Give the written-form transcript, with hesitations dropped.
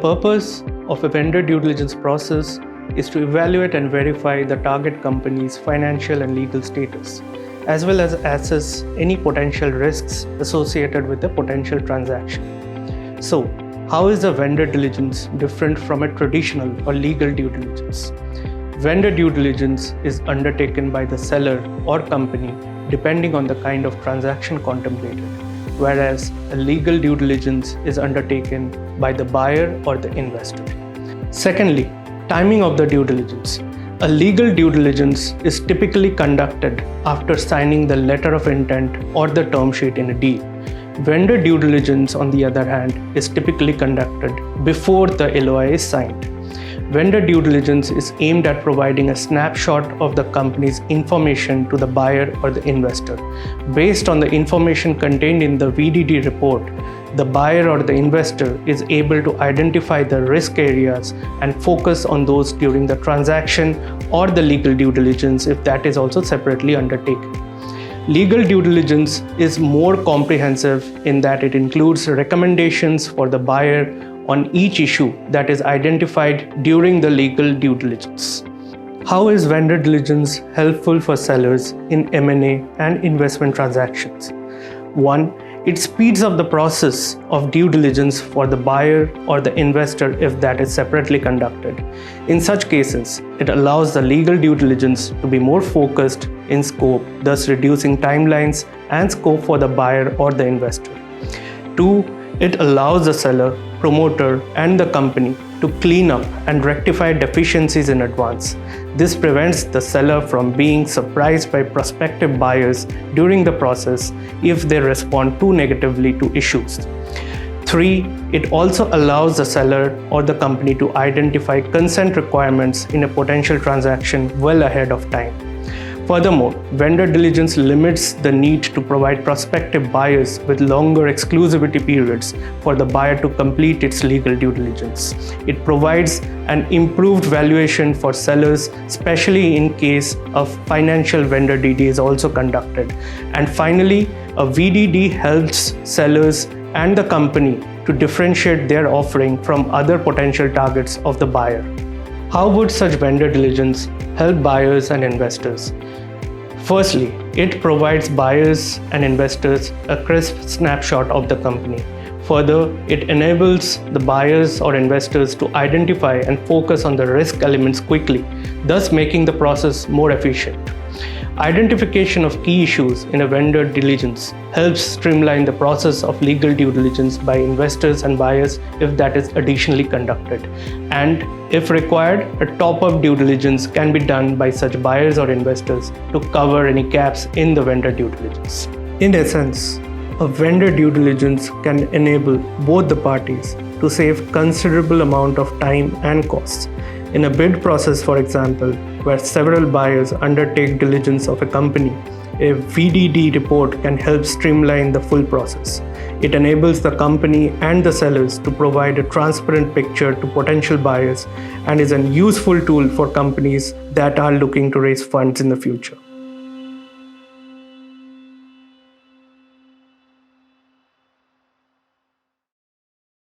purpose of a vendor due diligence process is to evaluate and verify the target company's financial and legal status, as well as assess any potential risks associated with a potential transaction. So, how is the vendor diligence different from a traditional or legal due diligence? Vendor due diligence is undertaken by the seller or company depending on the kind of transaction contemplated, whereas a legal due diligence is undertaken by the buyer or the investor. Secondly, timing of the due diligence. A legal due diligence is typically conducted after signing the letter of intent or the term sheet in a deal. Vendor due diligence, on the other hand, is typically conducted before the LOI is signed. Vendor due diligence is aimed at providing a snapshot of the company's information to the buyer or the investor. Based on the information contained in the VDD report, the buyer or the investor is able to identify the risk areas and focus on those during the transaction or the legal due diligence if that is also separately undertaken. Legal due diligence is more comprehensive in that it includes recommendations for the buyer on each issue that is identified during the legal due diligence. How is vendor diligence helpful for sellers in M&A and investment transactions? 1. It speeds up the process of due diligence for the buyer or the investor if that is separately conducted. In such cases, it allows the legal due diligence to be more focused in scope, thus reducing timelines and scope for the buyer or the investor. 2. It allows the seller, promoter, and the company to clean up and rectify deficiencies in advance. This prevents the seller from being surprised by prospective buyers during the process if they respond too negatively to issues. 3. It also allows the seller or the company to identify consent requirements in a potential transaction well ahead of time. Furthermore, vendor diligence limits the need to provide prospective buyers with longer exclusivity periods for the buyer to complete its legal due diligence. It provides an improved valuation for sellers, especially in case of financial vendor DD is also conducted. And finally, a VDD helps sellers and the company to differentiate their offering from other potential targets of the buyer. How would such vendor diligence help buyers and investors? Firstly, it provides buyers and investors a crisp snapshot of the company. Further, it enables the buyers or investors to identify and focus on the risk elements quickly, thus making the process more efficient. Identification of key issues in a vendor diligence helps streamline the process of legal due diligence by investors and buyers if that is additionally conducted. And if required, a top-up due diligence can be done by such buyers or investors to cover any gaps in the vendor due diligence. In essence, a vendor due diligence can enable both the parties to save considerable amount of time and costs. In a bid process, for example, where several buyers undertake diligence of a company, a VDD report can help streamline the full process. It enables the company and the sellers to provide a transparent picture to potential buyers and is a useful tool for companies that are looking to raise funds in the future.